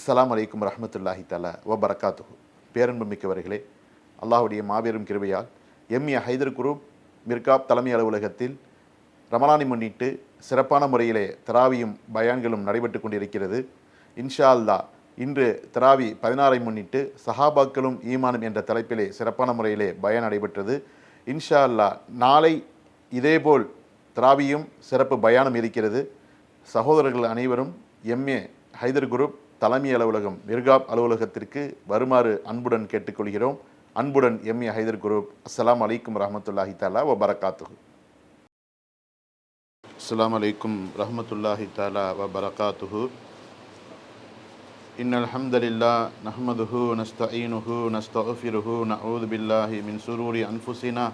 அஸ்ஸலாமு அலைக்கும் ரஹ்மத்துல்லாஹி தஆலா வ பரக்காத்துஹு. பேரன்பு மிக்கவர்களே, அல்லாஹ்வுடைய மாபெரும் கிருபையால் எம்ஏ ஹைதர் குரூப் மிர்காப் தலைமை அலுவலகத்தில் ரமலானை முன்னிட்டு சிறப்பான முறையிலே தராவியும் பயான்களும் நடைபெற்று கொண்டிருக்கிறது. இன்ஷா அல்லாஹ் இன்று தராவி 16ஐ முன்னிட்டு சஹாபாக்களும் ஈமானும் என்ற தலைப்பிலே சிறப்பான முறையிலே பயான் நடைபெற்றது. இன்ஷா அல்லாஹ் நாளை இதேபோல் தராவியும் சிறப்பு பயானும் இருக்கிறது. சகோதரர்கள் அனைவரும் எம்ஏ ஹைதர் குரூப் தலைமை அலுவலகம் மிர்காப் அலுவலகத்திற்கு வருமாறு அன்புடன் கேட்டுக்கொள்கிறோம். அன்புடன் எம்ஏ ஹைதர் குரூப். அஸ்ஸலாமு அலைக்கும் ரஹ்மத்துல்லாஹி தஆலா வ பரக்காத்துஹு. அஸ்ஸலாமு அலைக்கும் ரஹ்மத்துல்லாஹி தஆலா வ பரக்காத்துஹு. இன்னல் ஹம்தலில்லாஹ் நஹ்மதுஹு நஸ்தஈனுஹு நஸ்தக்ஃபிருஹு நஊது பில்லாஹி மின் ஷுரூரி அன்ஃபுஸினா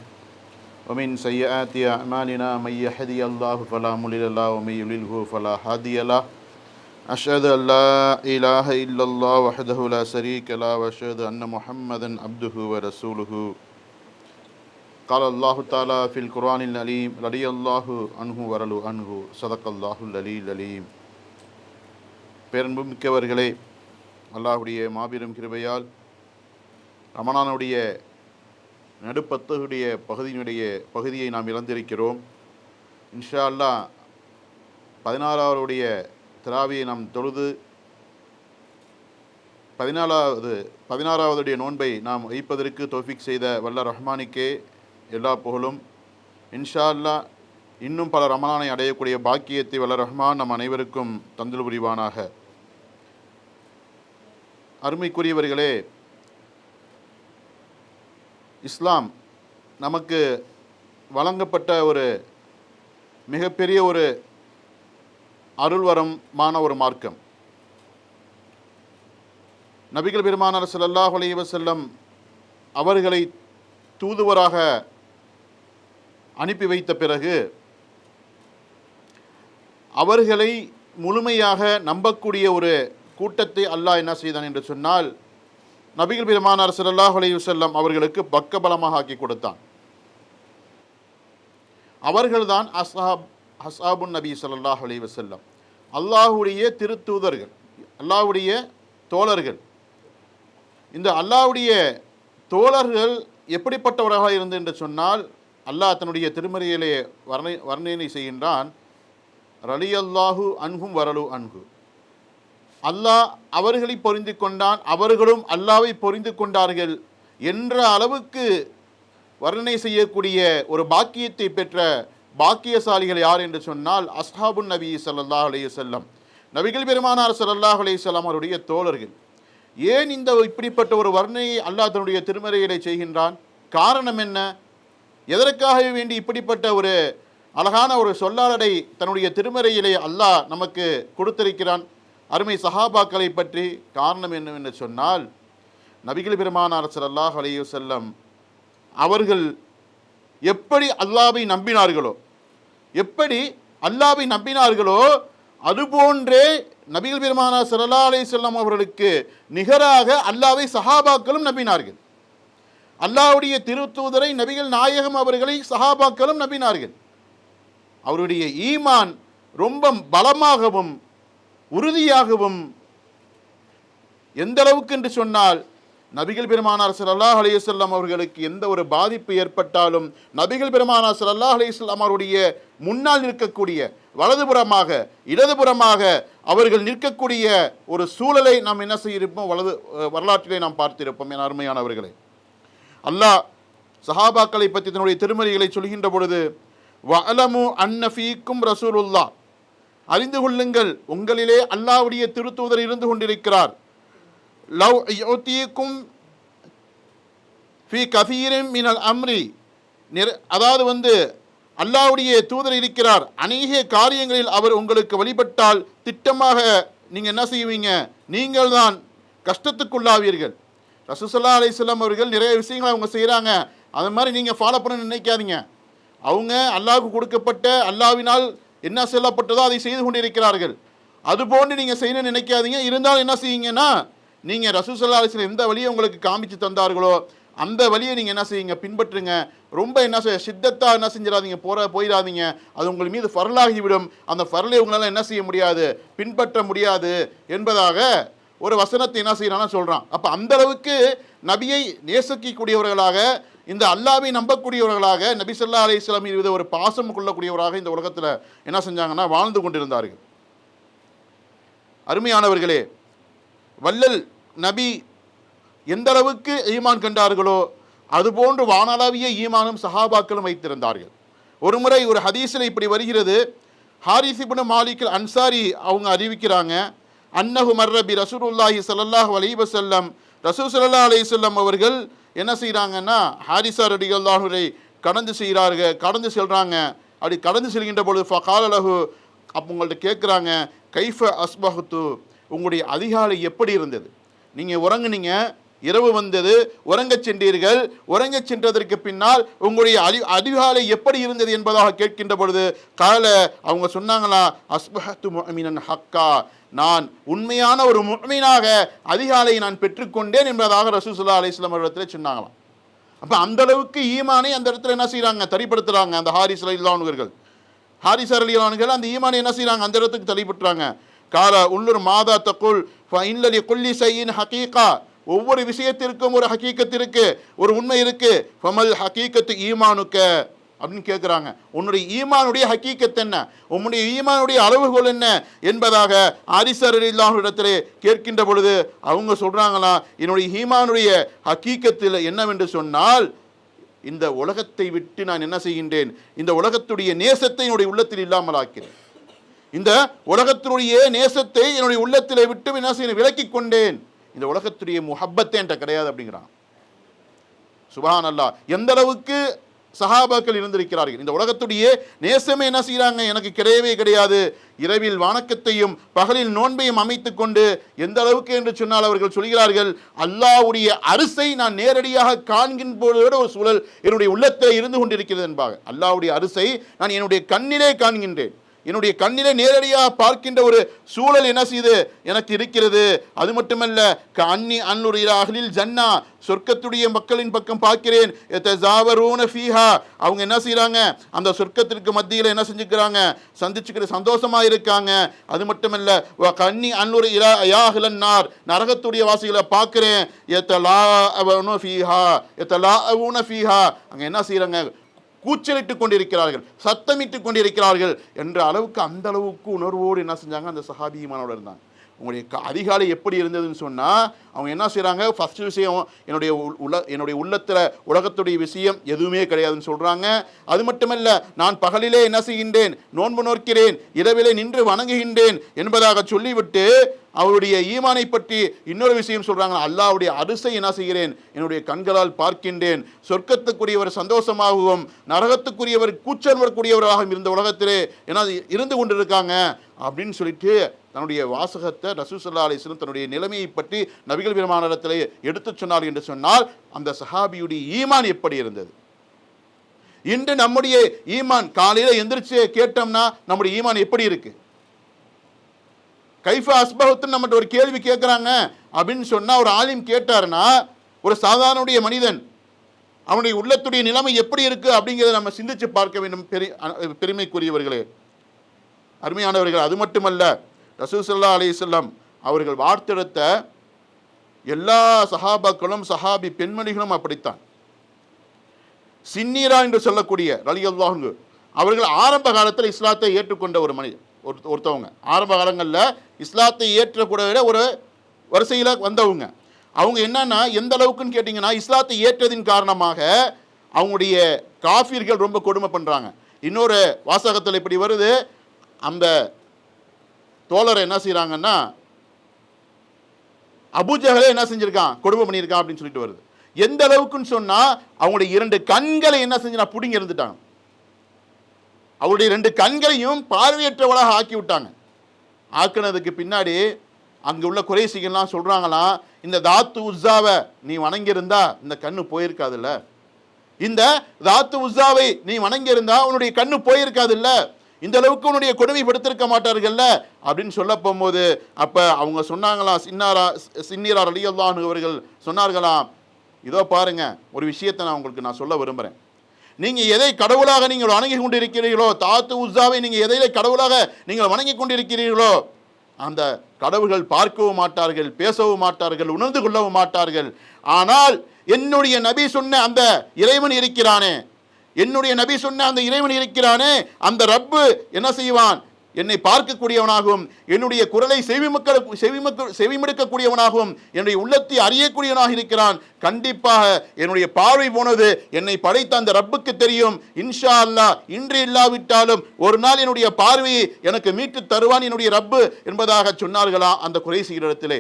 வ மின் ஸய்யிஆத்தி அஅமாலினா மை யஹ்தியல்லாஹு ஃபலா முضில்ல லஹு வ மை யுضلில்ஹு ஃபலா ஹாதிய லஹு. أشهد أن لا إله إلا الله وحده لا شريك له وأشهد أن محمدا عبده ورسوله. قال الله تعالى في القرآن العليم رضي الله عنه ورضوا عنه صدق الله العلي العليم. பேரன்புமிக்கவர்களே, அல்லாஹ்வுடைய மாபெரும் கிருபையால் ரமலானுடைய நடுப்பத்துடைய பகுதியை நாம் இழந்திருக்கிறோம். இன்ஷா அல்லாஹ் 16வது தராவியை நாம் தொழுது 16வது நோன்பை நாம் வைப்பதற்கு தௌஃபீக் செய்த வல்ல ரஹ்மானுக்கே எல்லா புகழும். இன்ஷா அல்லாஹ் இன்னும் பல ரமலானை அடையக்கூடிய பாக்கியத்தை வல்ல ரஹ்மான் நம் அனைவருக்கும் தந்தல் புரிவானாக. அருமைக்குரியவர்களே, இஸ்லாம் நமக்கு வழங்கப்பட்ட ஒரு மிகப்பெரிய ஒரு அருள்வரமான ஒரு மார்க்கம். நபிகள் பெருமானார் ஸல்லல்லாஹு அலைஹி வஸல்லம் அவர்களை தூதுவராக அனுப்பி வைத்த பிறகு அவர்களை முழுமையாக நம்பக்கூடிய ஒரு கூட்டத்தை அல்லாஹ் என்ன செய்தான் என்று சொன்னால், நபிகள் பெருமானார் ஸல்லல்லாஹு அலைஹி வஸல்லம் அவர்களுக்கு பக்கபலமாக ஆக்கி கொடுத்தான். அவர்கள்தான் அஸ்ஹாபுன் நபி ஸல்லல்லாஹு அலைஹி வஸல்லம், அல்லாஹ்வுடைய திருத்தூதர்கள், அல்லாஹ்வுடைய தோழர்கள். இந்த அல்லாஹ்வுடைய தோழர்கள் எப்படிப்பட்டவர்களாக இருந்து என்று சொன்னால், அல்லாஹ் தன்னுடைய திருமறையிலே வர்ணனை செய்கின்றான். ரலியல்லாஹு அன்ஹும் வரலு அன்ஹு. அல்லாஹ் அவர்களை பொரிந்து கொண்டான், அவர்களும் அல்லாஹ்வை பொரிந்து கொண்டார்கள் என்ற அளவுக்கு வர்ணனை செய்யக்கூடிய ஒரு பாக்கியத்தை பெற்ற பாக்கியசாலிகள் யார் என்று சொன்னால் அஸ்ஹாபுன் நபி ஸல்லல்லாஹு அலைஹி வஸல்லம், நபிகள் பெருமானார் ஸல்லல்லாஹு அலைஹி வஸல்லம் அவருடைய தோழர்கள். ஏன் இந்த இப்படிப்பட்ட ஒரு வர்ணனையை அல்லாஹ் தன்னுடைய திருமறையிலே செய்கின்றான்? காரணம் என்ன? எதற்காக வேண்டி இப்படிப்பட்ட ஒரு அழகான ஒரு சொல்லாடலை தன்னுடைய திருமறையிலே அல்லாஹ் நமக்கு கொடுத்திருக்கிறான் அருமை சஹாபாக்களை பற்றி? காரணம் என்னவென்று சொன்னால், நபிகள் பெருமானார் ஸல்லல்லாஹு அலைஹி வஸல்லம் அவர்கள் எப்படி அல்லாஹ்வை நம்பினார்களோ அதுபோன்றே நபிகள் பெருமானார் ஸல்லல்லாஹு அலைஹி வஸல்லம் அவர்களுக்கு நிகராக அல்லாஹ்வை சஹாபாக்களும் நம்பினார்கள். அல்லாஹ்வுடைய திருத்தூதரை நபிகள் நாயகம் அவர்களை சஹாபாக்களும் நம்பினார்கள். அவருடைய ஈமான் ரொம்ப பலமாகவும் உறுதியாகவும் எந்த அளவுக்கு என்று சொன்னால், நபிகள் பெருமானார் ஸல்லல்லாஹு அலைஹி வஸல்லம் அவர்களுக்கு எந்த ஒரு பாதிப்பு ஏற்பட்டாலும் நபிகள் பெருமானார் ஸல்லல்லாஹு அலைஹி வஸல்லம் அவருடைய முன்னால் நிற்கக்கூடிய, வலதுபுறமாக இடதுபுறமாக அவர்கள் நிற்கக்கூடிய ஒரு சூழலை நாம் என்ன செய்திருப்போம், வரலாற்றிலே நாம் பார்த்திருப்போம். என் அருமையானவர்களே, அல்லாஹ் சஹாபாக்களை பற்றி தன்னுடைய திருமறைகளை சொல்கின்ற பொழுது, வஅலமு அன்ன ஃபீக்கும் ரசூலுல்லாஹ், அறிந்து கொள்ளுங்கள் உங்களிலே அல்லாஹ்வுடைய திருத்தூதர் இருந்து கொண்டிருக்கிறார். லவ் யுதீக்கும் ஃபீ கஸீரின் மினல் அம்ரி, அதாவது அல்லாஹ்வுடைய தூதர் இருக்கிறார், அநேக காரியங்களில் அவர் உங்களுக்கு வழிபட்டால் திட்டமாக நீங்கள் என்ன செய்வீங்க, நீங்கள் தான் கஷ்டத்துக்குள்ளாவீர்கள். ரசூல் ஸல்லல்லாஹு அலைஹி வஸல்லம் அவர்கள் நிறைய விஷயங்களை அவங்க செய்கிறாங்க, அது மாதிரி நீங்கள் ஃபாலோ பண்ண நினைக்காதீங்க. அவங்க அல்லாஹ்வுக்கு கொடுக்கப்பட்ட, அல்லாஹ்வினால் என்ன சொல்லப்பட்டதோ அதை செய்து கொண்டிருக்கிறார்கள். அதுபோன்று நீங்கள் செய்யணும்னு நினைக்காதீங்க. இருந்தாலும் என்ன செய்யுங்கன்னா, நீங்கள் ரசூல் ஸல்லல்லாஹு அலைஹி வஸல்லம் எந்த வழியை உங்களுக்கு காமிச்சு தந்தார்களோ அந்த வழியை நீங்கள் என்ன செய்யுங்க, பின்பற்றுங்க. ரொம்ப என்ன சித்தத்தாக என்ன செஞ்சிடாதீங்க, போயிடாதீங்க. அது உங்கள் மீது ஃபர்லாகிவிடும். அந்த ஃபர்லை உங்களால் என்ன செய்ய முடியாது, பின்பற்ற முடியாது என்பதாக ஒரு வசனத்தை என்ன செய்யறான்னு சொல்றான். அப்ப அந்த அளவுக்கு நபியை நேசிக்கக்கூடியவர்களாக, இந்த அல்லாஹ்வை நம்பக்கூடியவர்களாக, நபி ஸல்லல்லாஹு அலைஹி வஸல்லம் மீது ஒரு பாசம் கொள்ளக்கூடியவராக இந்த உலகத்துல என்ன செஞ்சாங்கன்னா வாழ்ந்து கொண்டிருந்தார்கள். அருமையானவர்களே, வல்லல் நபி எந்த அளவுக்கு ஈமான் கண்டார்களோ அதுபோன்று வானளாவிய ஈமானும் சஹாபாக்களும் வைத்திருந்தார்கள். ஒருமுறை ஒரு ஹதீஸில் இப்படி வருகிறது, ஹாரிஸ் இப்னு மாலிக் அன்சாரி அவங்க அறிவிக்கிறாங்க, அன்னஹு மர்ரபி ரசூலுல்லாஹி ஸல்லல்லாஹு அலைஹி வஸல்லம், ரசூல் ஸல்லல்லாஹு அலைஹி வஸல்லம் அவர்கள் என்ன செய்கிறாங்கன்னா ஹாரிஸா ரலியல்லாஹு அன்ஹு கடந்து செல்றாங்க. அப்படி கடந்து செல்கின்ற பொழுது ஃபகால லஹு, அப்போ உங்கள்கிட்ட கேட்குறாங்க, கைஃப அஸ்பஹத்து, உங்களுடைய அதிகாலை எப்படி இருந்தது? நீங்கள் உறங்குனீங்க, இரவு வந்தது, உறங்கச் சென்றீர்கள், உறங்கச் சென்றதற்கு பின்னால் உங்களுடைய அதிகாலை எப்படி இருந்தது என்பதாக கேட்கின்ற பொழுது கால அவங்க சொன்னாங்களா, அஸ்பஹத்து முஅ்மினன் ஹக்கா, நான் உண்மையான ஒரு முஃமினாக அதிகாலை நான் பெற்றுக்கொண்டேன் என்பதாக ரசூல் ஸல்லல்லாஹு அலைஹி வஸல்லம் இடத்துல சொன்னாங்களாம். அப்போ அந்த அளவுக்கு ஈமானை அந்த இடத்துல என்ன செய்கிறாங்க, தரிப்படுத்துகிறாங்க. அந்த ஹாரிஸ் ரலியல்லாஹு அன்ஹுவர்கள், ஹாரிஸ் ரலியல்லாஹு அன்ஹு அந்த ஈமானை என்ன செய்கிறாங்க, அந்த இடத்துக்கு தரிப்படுத்துறாங்க. கால உள்ளூர் மாதா தகுல் ஃபஇன்லி குல்லி ஷைஇன் ஹகீகா, ஒவ்வொரு விஷயத்திற்கும் ஒரு ஹகீகத் இருக்கு, ஒரு உண்மை இருக்கு. ஃபமல் ஹகீகத்து ஈமானுக்க அப்படின்னு கேட்குறாங்க. உன்னுடைய ஈமானுடைய ஹகீகத் என்ன, உன்னுடைய ஈமானுடைய அளவுகோல் என்ன என்பதாக ஹாரிஸ் ரலியல்லாஹு இடத்திலே கேட்கின்ற பொழுது அவங்க சொல்றாங்களா, என்னுடைய ஈமானுடைய ஹகீகத்தில் என்னவென்று சொன்னால், இந்த உலகத்தை விட்டு நான் என்ன செய்கின்றேன், இந்த உலகத்துடைய நேசத்தை என்னுடைய உள்ளத்தில் இல்லாமல் ஆக்கிறேன், இந்த உலகத்தினுடைய நேசத்தை என்னுடைய உள்ளத்திலே விட்டு என்ன செய்ய விலக்கி கொண்டேன், இந்த உலகத்துடைய முஹப்பத்தை என்கிட்ட கிடையாது அப்படிங்கிறான். சுப்ஹானல்லாஹ், எந்த அளவுக்கு சஹாபாக்கள் இருந்திருக்கிறார்கள். இந்த உலகத்துடைய நேசமே என்ன செய்யறாங்க, எனக்கு கிடையவே கிடையாது. இரவில் வணக்கத்தையும் பகலில் நோன்பையும் அமைத்து கொண்டு, எந்த அளவுக்கு என்று சொன்னால் அவர்கள் சொல்கிறார்கள், அல்லாஹ்வுடைய அரிசை நான் நேரடியாக காண்கின்ற போதோட ஒரு சூழல் என்னுடைய உள்ளத்தில் இருந்து கொண்டிருக்கிறது என்பாங்க. அல்லாஹ்வுடைய அரிசை நான் என்னுடைய கண்ணிலே காண்கின்றேன், என்னுடைய கண்ணிலே நேரடியாக பார்க்கின்ற ஒரு சூழல் என்ன செய்து எனக்கு இருக்கிறது. அது மட்டுமல்ல, கண்ணி அன்னுர் இலா அஹ்லில் ஜன்னா, சொர்க்கத்துடைய மக்களின் பக்கம் பார்க்கிறேன். யதஸாவரூன ஃபீஹா, அவங்க என்ன செய்றாங்க, அந்த சொர்க்கத்திற்கு மத்தியில் என்ன செஞ்சுக்கிறாங்க, சந்திச்சுக்கிற சந்தோஷமா இருக்காங்க. அது மட்டுமல்ல, வ கண்ணி அன்னுர் இலா யா அஹ்லன் நார், நரகத்துடைய வாசிகளை பார்க்கிறேன். யதலாஅவூன ஃபீஹா யதலாஅவூன ஃபீஹா, அங்க என்ன செய்றாங்க, கூச்சலிட்டுக் கொண்டிருக்கிறார்கள், சத்தமிட்டுக் கொண்டிருக்கிறார்கள் என்ற அளவுக்கு அந்த அளவுக்கு உணர்வோடு என்ன செஞ்சாங்க, அந்த சஹாபி ஈமானோடு இருந்தாங்க. உங்களுடைய அதிகாலை எப்படி இருந்ததுன்னு சொன்னால், அவங்க என்ன செய்கிறாங்க, ஃபஸ்ட்டு விஷயம், என்னுடைய உள்ளத்தில் உலகத்துடைய விஷயம் எதுவுமே கிடையாதுன்னு சொல்கிறாங்க. அது மட்டுமல்ல, நான் பகலிலே என்ன செய்கின்றேன், நோன்பு நோக்கிறேன், இரவிலே நின்று வணங்குகின்றேன் என்பதாக சொல்லிவிட்டு அவருடைய ஈமானை பற்றி இன்னொரு விஷயம் சொல்கிறாங்க, அல்லாஹ்வுடைய அரிசை என்ன செய்கிறேன், என்னுடைய கண்களால் பார்க்கின்றேன். சொர்க்கத்துக்குரியவர் சந்தோஷமாகவும் நரகத்துக்குரியவர் கூச்சல் வரக்கூடியவராகவும் இருந்த உலகத்திலே என்ன இருந்து கொண்டிருக்காங்க அப்படின்னு சொல்லிட்டு தன்னுடைய வாசகத்தை ரசூல் ஸல்லல்லாஹு அலைஹி வஸல்லம் தன்னுடைய நிலைமையை பற்றி நபிகள் பெருமானாரிடத்திலே எடுத்துச் சொன்னார் என்று சொன்னால், அந்த சஹாபியுடைய ஈமான் எப்படி இருந்தது. இன்று நம்முடைய ஈமான் காலையில் எந்திரிச்சு கேட்டோம்னா நம்முடைய ஈமான் எப்படி இருக்கு, கைஃப அஸ்பஹத்துன்னு நம்மகிட்ட ஒரு கேள்வி கேட்குறாங்க அப்படின்னு சொன்னால், ஒரு ஆலிம் கேட்டாருன்னா, ஒரு சாதாரண மனிதன் அவனுடைய உள்ளத்துடைய நிலைமை எப்படி இருக்கு அப்படிங்கிறத நம்ம சிந்திச்சு பார்க்க வேண்டும். பெருமைக்குரியவர்களே, அருமையானவர்கள். அது மட்டுமல்ல, ரசூல் ஸல்லல்லாஹு அலைஹி வஸல்லம் அவர்கள் வார்த்தெடுத்த எல்லா சஹாபாக்களும், சஹாபி பெண்மணிகளும் அப்படித்தான். சின்னீரா என்று சொல்லக்கூடிய ரலியல்லாஹு அன்ஹு அவர்கள் ஆரம்ப காலத்தில் இஸ்லாத்தை ஏற்றுக்கொண்ட ஒரு மனிதர், ஒருத்தவங்க. ஆரம்ப காலங்களில் இஸ்லாத்தை ஏற்றக்கூட ஒரு வரிசையில் வந்தவங்க. அவங்க என்னன்னா, எந்த அளவுக்குன்னு கேட்டிங்கன்னா, இஸ்லாத்தை ஏற்றதின் காரணமாக அவங்களுடைய காஃபிர்கள் ரொம்ப கொடுமை பண்ணுறாங்க. இன்னொரு வாசகத்தில் இப்படி வருது, அந்த தோழரை என்ன செய்கிறாங்கன்னா, அபூஜஹலே என்ன செஞ்சிருக்கான், கொடுமை பண்ணியிருக்கான் அப்படின்னு சொல்லிட்டு வருது. எந்த அளவுக்குன்னு சொன்னால், அவங்களுடைய 2 கண்களை என்ன செஞ்சா பிடிங்கி இருந்துட்டாங்க. அவருடைய 2 கண்களையும் பார்வையற்றவளாக ஆக்கி விட்டாங்க. ஆக்குனதுக்கு பின்னாடி அங்கே உள்ள குறைசிகள்லாம் சொல்கிறாங்களாம், இந்த தாத்து உஸ்ஸாவை நீ வணங்கியிருந்தா இந்த கண்ணு போயிருக்காதுல்ல, இந்த தாத்து உஸ்ஸாவை நீ வணங்கியிருந்தா உன்னுடைய கண்ணு போயிருக்காதுல்ல, இந்த அளவுக்கு உன்னுடைய கொடுமைப்படுத்திருக்க மாட்டார்கள்ல அப்படின்னு சொல்ல போகும்போது, அப்போ அவங்க சொன்னாங்களாம், சின்னீரா ரலியல்லாஹு அன்ஹு அவர்கள் சொன்னார்களாம், இதோ பாருங்க, ஒரு விஷயத்தை நான் உங்களுக்கு சொல்ல விரும்புகிறேன். நீங்கள் எதை கடவுளாக நீங்கள் வணங்கி கொண்டிருக்கிறீர்களோ, தாத்து உஸ்ஸாவை நீங்கள் எதை கடவுளாக நீங்கள் வணங்கி கொண்டிருக்கிறீர்களோ, அந்த கடவுள்கள் பார்க்கவும் மாட்டார்கள், பேசவும் மாட்டார்கள், உணர்ந்து கொள்ளவும் மாட்டார்கள். ஆனால் என்னுடைய நபி சொன்ன அந்த இறைவன் இருக்கிறானே, என்னுடைய நபி சொன்ன அந்த இறைவன் இருக்கிறானே, அந்த ரப்பு என்ன செய்வான்? என்னை பார்க்கக்கூடியவனாகவும், என்னுடைய குரலை செவிமடுக்கக்கூடியவனாகவும், என்னுடைய உள்ளத்தை அறியக்கூடியவனாக இருக்கிறான். கண்டிப்பாக என்னுடைய பார்வை போனது என்னை படைத்த அந்த ரப்புக்கு தெரியும். இன்ஷா அல்லாஹ் இன்று இல்லாவிட்டாலும் ஒரு நாள் என்னுடைய பார்வையை எனக்கு மீட்டு தருவான் என்னுடைய ரப்பு என்பதாக சொன்னார்களா அந்த குறைஷியர் இடத்திலே.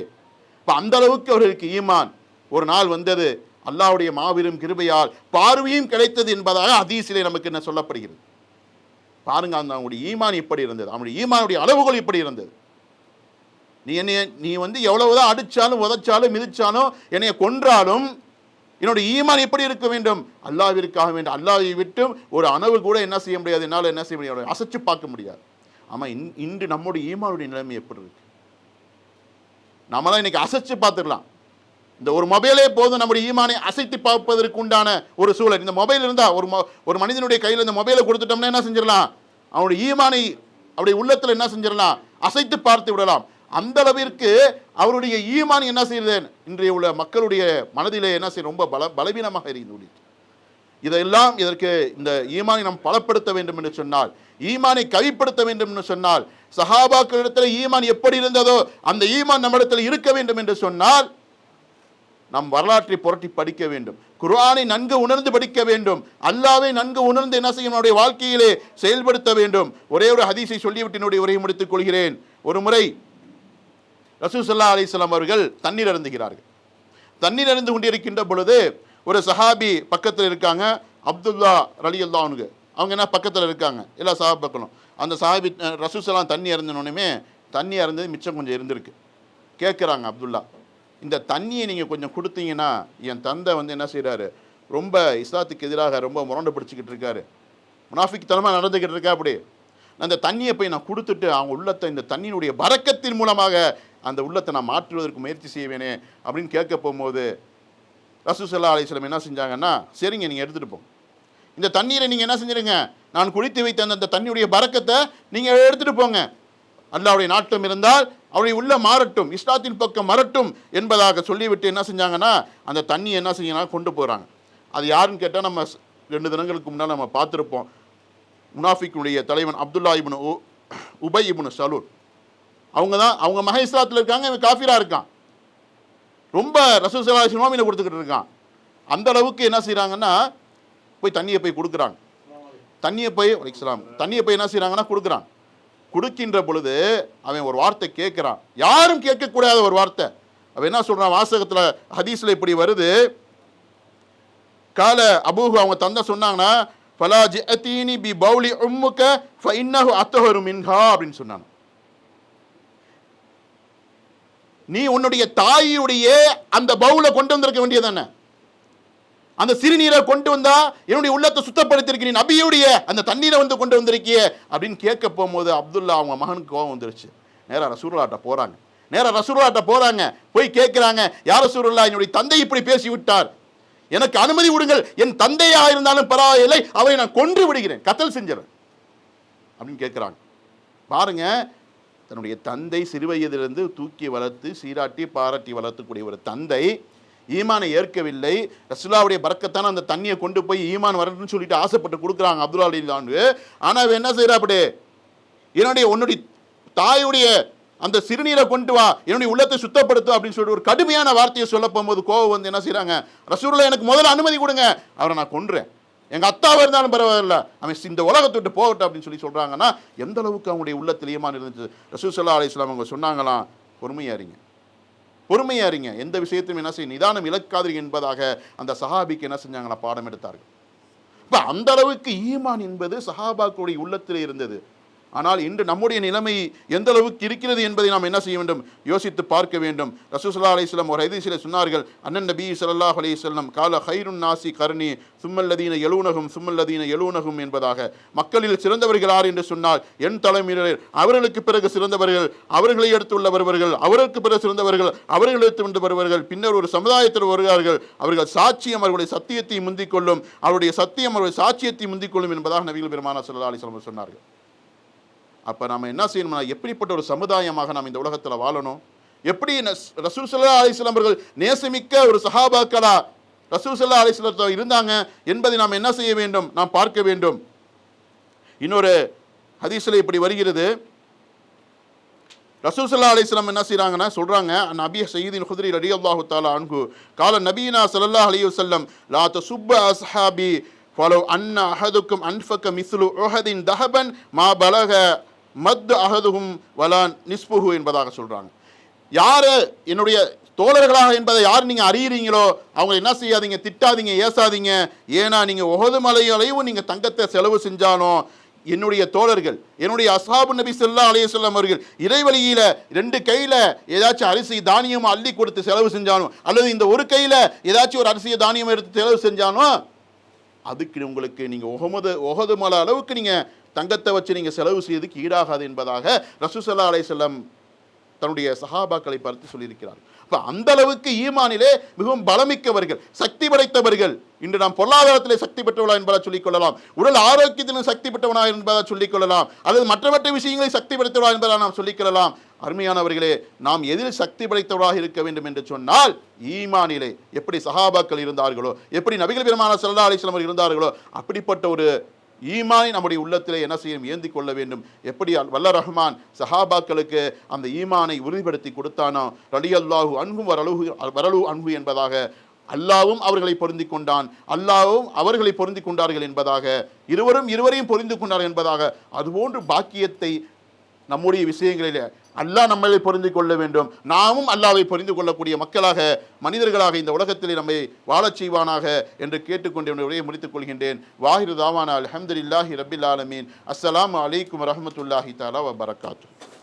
இப்போ அந்த அளவுக்கு அவர்களுக்கு ஈமான். ஒரு நாள் வந்தது, அல்லாஹ்வுடைய மாபெரும் கிருபையால் பார்வையும் கிடைத்தது என்பதாக ஹதீஸிலே நமக்கு என்ன சொல்லப்படுகிறது. பாருங்க, அந்த அவனுடைய ஈமான் இப்படி இருந்தது, அவனுடைய ஈமானுடைய அளவுகள் இப்படி இருந்தது. நீ எவ்வளவுதான் அடிச்சாலும் உதைச்சாலும் மிதிச்சாலும் என்னைய கொன்றாலும் என்னுடைய ஈமான் எப்படி இருக்க வேண்டும்? அல்லாஹ்விற்காக வேண்டும். அல்லாஹ்வை விட்டு ஒரு அணவு கூட என்ன செய்ய முடியாது, என்னால் என்ன செய்ய முடியாது, அசைச்சு பார்க்க முடியாது. ஆமாம், இன்று நம்முடைய ஈமானுடைய நிலைமை எப்படி இருக்கு? நம்மளாம் இன்னைக்கு அசைச்சு பார்த்துக்கலாம். இந்த ஒரு மொபைலே போதும் நம்முடைய ஈமானை அசைத்து பார்ப்பதற்கு உண்டான ஒரு சூழல். இந்த மொபைல் இருந்தால் ஒரு மனிதனுடைய கையில் இந்த மொபைலை கொடுத்துட்டோம்னா என்ன செஞ்சிடலாம்? அவனுடைய ஈமானை அவருடைய உள்ளத்தில் என்ன செஞ்சிடலாம்? அசைத்து பார்த்து விடலாம். அந்த அளவிற்கு அவருடைய ஈமான் என்ன செய்யுது? இன்றைய உள்ள மக்களுடைய மனதிலே என்ன செய்ய ரொம்ப பலவீனமாக இருந்து. இதெல்லாம் இதற்கு இந்த ஈமானை நாம் பலப்படுத்த வேண்டும் என்று சொன்னால், ஈமானை கவிப்படுத்த வேண்டும் என்று சொன்னால், சஹாபாக்களிடத்தில் ஈமான் எப்படி இருந்ததோ அந்த ஈமான் நம்மிடத்தில் இருக்க வேண்டும் என்று சொன்னால் நம் வரலாற்றை புரட்டி படிக்க வேண்டும். குர்ஆனை நன்கு உணர்ந்து படிக்க வேண்டும். அல்லாஹ்வை நன்கு உணர்ந்து என்ன செய்யும்? நம்முடைய வாழ்க்கையிலே செயல்படுத்த வேண்டும். ஒரே ஒரு ஹதீஸை சொல்லிவிட்டு என்னுடைய உரையை முடித்துக் கொள்கிறேன். ஒரு முறை ரசூல் ஸல்லல்லாஹு அலைஹி வஸல்லம் அவர்கள் தண்ணீர் அருந்துகிறார்கள். தண்ணீர் அருந்து கொண்டிருக்கின்ற பொழுது ஒரு சஹாபி பக்கத்தில் இருக்காங்க, அப்துல்லா ரலியல்லாஹு அன்ஹு. அவங்க என்ன பக்கத்தில் இருக்காங்க, எல்லா சஹாபாக்களும். அந்த சஹாபி ரசூல் ஸல்லல்லாஹு தண்ணி அருந்தினோடனே தண்ணி அருந்தது மிச்சம் கொஞ்சம் இருந்திருக்கு. கேட்குறாங்க, அப்துல்லா, இந்த தண்ணியை நீங்கள் கொஞ்சம் கொடுத்தீங்கன்னா, என் தந்தை என்ன செய்கிறாரு, ரொம்ப இஸ்லாத்துக்கு எதிராக ரொம்ப முரண்டு பிடிச்சிக்கிட்டு இருக்காரு, முனாஃபிக் தனமாக நடந்துக்கிட்டு இருக்கா. அப்படி அந்த தண்ணியை போய் நான் கொடுத்துட்டு அவங்க உள்ளத்தை இந்த தண்ணியினுடைய பரக்கத்தின் மூலமாக அந்த உள்ளத்தை நான் மாற்றுவதற்கு முயற்சி செய்வேனே அப்படின்னு கேட்க போகும்போது ரசூல் ஸல்லல்லாஹு அலைஹி வஸல்லம் என்ன செஞ்சாங்கன்னா, சரிங்க, நீங்கள் எடுத்துகிட்டு போங்க, இந்த தண்ணீரை நீங்கள் என்ன செஞ்சிருங்க, நான் குடித்து வைத்த அந்த தண்ணியுடைய பரக்கத்தை நீங்கள் எடுத்துகிட்டு போங்க, அல்லாஹ்வுடைய நாட்டம் இருந்தால் அவருடைய உள்ள மாறட்டும், இஸ்லாத்தின் பக்கம் மறட்டும் என்பதாக சொல்லிவிட்டு என்ன செஞ்சாங்கன்னா அந்த தண்ணி என்ன செய்யணும் கொண்டு போகிறாங்க. அது யாருன்னு கேட்டால் நம்ம 2 தினங்களுக்கு முன்னால் நம்ம பார்த்துருப்போம். முனாஃபிக்குடைய தலைவன் அப்துல்லா இப்னு உபை இப்னு சலூல். அவங்க மகன் இஸ்லாத்தில் இருக்காங்க, இவன் காஃபிராக இருக்கான். ரொம்ப ரசூல் ஸல்லல்லாஹு அலைஹி வஸல்லம் கொடுத்துக்கிட்டு இருக்கான். அந்த அளவுக்கு என்ன செய்கிறாங்கன்னா போய் தண்ணியை போய் கொடுக்குறாங்க. தண்ணியை போய் என்ன செய்கிறாங்கன்னா கொடுக்குறான். கொடுக்கின்ற பொழுது அவன் ஒரு வார்த்தை கேட்குறான், யாரும் கேட்கக்கூடாத ஒரு வார்த்தை. அவன் என்ன சொல்கிறான், வாசகத்தில் ஹதீஸில் இப்படி வருது, கால அபூஹு, அவங்க தந்தை சொன்னாங்கன்னா, ஃபலா ஜிஅதீனி பி பௌலி உம்முக ஃபஇன்னஹு அத்ஹரு மின்ஹா அப்படின்னு சொன்னாங்க. நீ உன்னுடைய தாயுடைய அந்த பவுலை கொண்டு வந்திருக்க வேண்டியதானே, அந்த சிறுநீரை கொண்டு வந்தா என்னுடைய உள்ளத்தை சுத்தப்படுத்திருக்க, நபியுடைய அந்த தண்ணீரை கொண்டு வந்திருக்கிய அப்படின்னு கேட்க போகும்போது அப்துல்லா அவங்க மகனுக்கு கோபம் வந்துருச்சு. நேராக ரசூலுல்லாஹ்ட்ட போறாங்க, போய் கேட்குறாங்க, யார் ரசூலுல்லாஹ், என்னுடைய தந்தை இப்படி பேசி விட்டார், எனக்கு அனுமதி விடுங்கள், என் தந்தையாக இருந்தாலும் பரவாயில்லை, அவரை நான் கொன்று விடுகிறேன், கத்தல் செஞ்சிடறேன் அப்படின்னு கேட்குறாங்க. பாருங்க, தன்னுடைய தந்தை சிறுவயதிலிருந்து தூக்கி வளர்த்து சீராட்டி பாராட்டி வளர்த்துக்கூடிய ஒரு தந்தை ஈமானை ஏற்கவில்லை. ரசூலுல்லாஹ்வுடைய பரக்கத்தான அந்த தண்ணியை கொண்டு போய் ஈமான் வரணும்னு சொல்லிட்டு ஆசைப்பட்டு கொடுக்குறாங்க அப்துல்லா ரலியல்லாஹு. ஆனால் அவன் என்ன செய்கிறா, அப்படி உன்னுடைய தாயுடைய அந்த சிறுநீரை கொண்டு வா, என்னுடைய உள்ளத்தை சுத்தப்படுத்தும் அப்படின்னு சொல்லிட்டு ஒரு கடுமையான வார்த்தையை சொல்ல போகும்போது கோவம் என்ன செய்கிறாங்க, ரசூலுல்லாஹ் எனக்கு முதல்ல அனுமதி கொடுங்க, அவரை நான் கொன்றேன், எங்கள் அத்தாவாக இருந்தாலும் பரவாயில்ல, அவன் இந்த உலகத்தை விட்டு போகட்டும் அப்படின்னு சொல்கிறாங்கன்னா எந்த அளவுக்கு அவங்களுடைய உள்ளத்தில் ஈமான் இருந்துச்சு. ரசூல் ஸல்லல்லாஹு அலைஹி வஸல்லம் அவங்க சொன்னாங்களாம், பொறுமையா இருங்க, எந்த விஷயத்தையும் என்ன செய்ய நிதானம் இழக்காதீர்கள் என்பதாக அந்த சஹாபிக்கு என்ன செஞ்சாங்களா, பாடம் எடுத்தார்கள். இப்போ அந்த அளவுக்கு ஈமான் என்பது சஹாபாக்களுடைய உள்ளத்தில் இருந்தது. ஆனால் இன்று நம்முடைய நிலைமை எந்த அளவுக்கு இருக்கிறது என்பதை நாம் என்ன செய்ய வேண்டும், யோசித்து பார்க்க வேண்டும். ரசூல் ஸல்லல்லாஹு அலைஹி வஸல்லம் ஒரு ஹதீஸில் சொன்னார்கள், அண்ணன் நபி ஸல்லல்லாஹு அலைஹி வஸல்லம் கால ஹைருன் நாசி கர்னி சும்மல்லதீன யலூனஹும் என்பதாக, மக்களில் சிறந்தவர்கள் யார் என்று சொன்னால் என் தலைமையினர், அவர்களுக்கு பிறகு சிறந்தவர்கள், அவர்களை எடுத்துள்ள வருவர்கள், அவருக்கு பிறகு சிறந்தவர்கள், அவர்கள் எடுத்து வருவர்கள், பின்னர் ஒரு சமுதாயத்தில் வருகிறார்கள், அவர்கள் சாட்சியம் அவர்களுடைய சத்தியத்தை முந்திக் கொள்ளும், அவருடைய சத்தியம் அவருடைய சாட்சியத்தை முந்திக் கொள்ளும் என்பதாக நபிகள் பெருமானார் ஸல்லல்லாஹு அலைஹி வஸல்லம் சொன்னார்கள். அப்போ நம்ம என்ன செய்யணும்னா, எப்படிப்பட்ட ஒரு சமுதாயமாக நாம் இந்த உலகத்தில் வாழணும், எப்படி ரசூல் ஸல்லல்லாஹு அலைஹி வஸல்லம் அவர்கள் நேசமிக்க ஒரு சஹாபாக்களா ரசூல் ஸல்லல்லாஹு அலைஹி வஸல்லம் இருந்தாங்க என்பதை நாம் என்ன செய்ய வேண்டும், நாம் பார்க்க வேண்டும். இன்னொரு ஹதீஸில் இப்படி வருகிறது, ரசூல் ஸல்லல்லாஹு அலைஹி வஸல்லம் என்ன செய்றாங்கன்னா சொல்றாங்க, நபி சய்யிதுல் குத்ரி ரலியல்லாஹு தஆலா அன்ஹு கால நபியினா ஸல்லல்லாஹு அலைஹி வஸல்லம் லா தசுப்ப அஸ்ஹாபி ஃபலவ் அன்ன அஹதுக்கும் அன்ஃபக மிஸ்லு உஹதின் தஹபன் மா பலக மத் அஹதுஹும் வலா நிஸ்புஹு என்பதாக சொல்றாங்க. யார் என்னுடைய தோழர்களாக என்பதை யார் நீங்கள் அறியறீங்களோ அவங்க என்ன செய்யாதீங்க, திட்டாதீங்க, ஏசாதீங்க. ஏன்னா நீங்கள் உஹது மலையளவு நீங்கள் தங்கத்தை செலவு செஞ்சாலும் என்னுடைய தோழர்கள், என்னுடைய அஸ்ஹாபு நபி ஸல்லல்லாஹு அலைஹி வஸல்லம் அவர்கள் இறைவழியில 2 கையில ஏதாச்சும் அரிசி தானியம் அள்ளி கொடுத்து செலவு செஞ்சாலும், அல்லது இந்த ஒரு கையில ஏதாச்சும் ஒரு அரிசியை தானியம் எடுத்து செலவு செஞ்சாலும், அதுக்கு உங்களுக்கு நீங்க உஹது மலை அளவுக்கு நீங்க தங்கத்தை வச்சு நீங்க செலவு செய்யறதுக்கு ஈடாகாது என்பதாக ரசூல் ஸல்லல்லாஹு அலைஹி வஸல்லம் தன்னுடைய சஹாபாக்களை பார்த்து சொல்லியிருக்கிறார். அப்ப அந்த அளவுக்கு ஈமானிலே மிகவும் பலமிக்கவர்கள், சக்தி படைத்தவர்கள். இன்று நாம் பொருளாதாரத்திலே சக்தி பெற்றவளா என்பதாக சொல்லிக் கொள்ளலாம், உடல் ஆரோக்கியத்திலும் சக்தி பெற்றவனா என்பதாக சொல்லிக் கொள்ளலாம், அல்லது மற்ற விஷயங்களை சக்தி படைத்தவளா என்பதாக நாம் சொல்லிக் கொள்ளலாம். அருமையானவர்களே, நாம் எதில் சக்தி படைத்தவராக இருக்க வேண்டும் என்று சொன்னால், ஈமானிலே எப்படி சஹாபாக்கள் இருந்தார்களோ, எப்படி நபிகள் பெருமானார் ஸல்லல்லாஹு அலைஹி வஸல்லம் இருந்தார்களோ, அப்படிப்பட்ட ஒரு ஈமானை நம்முடைய உள்ளத்திலே என்ன செய்யும், ஏந்தி கொள்ள வேண்டும். எப்படி வல்ல ரஹ்மான் சஹாபாக்களுக்கு அந்த ஈமானை உறுதிப்படுத்தி கொடுத்தானோ, ரலியல்லாஹு அன்ஹும் வரலு அன்ஹு என்பதாக, அல்லாவும் அவர்களை பொருந்தி கொண்டான், அல்லாவும் அவர்களை பொருந்தி கொண்டார்கள் என்பதாக, இருவரையும் பொருந்தி கொண்டார்கள் என்பதாக, அதுபோன்று பாக்கியத்தை நம்முடைய விஷயங்களில் அல்லாஹ் நம்மளை பொருந்தி கொள்ள வேண்டும். நாமும் அல்லாஹ்வை பொருந்தி கொள்ளக்கூடிய மக்களாக, மனிதர்களாக இந்த உலகத்திலே நம்மை வாழச் செய்வானாக என்று கேட்டுக்கொண்டு உரையை முடித்துக் கொள்கின்றேன். வாஹிரு தாவானா அல்ஹம்துலில்லாஹி ரப்பில் ஆலமீன். அஸ்ஸலாமு அலைக்கும் வரஹ்மத்துல்லாஹி தஆலா வ பரக்காத்துஹு.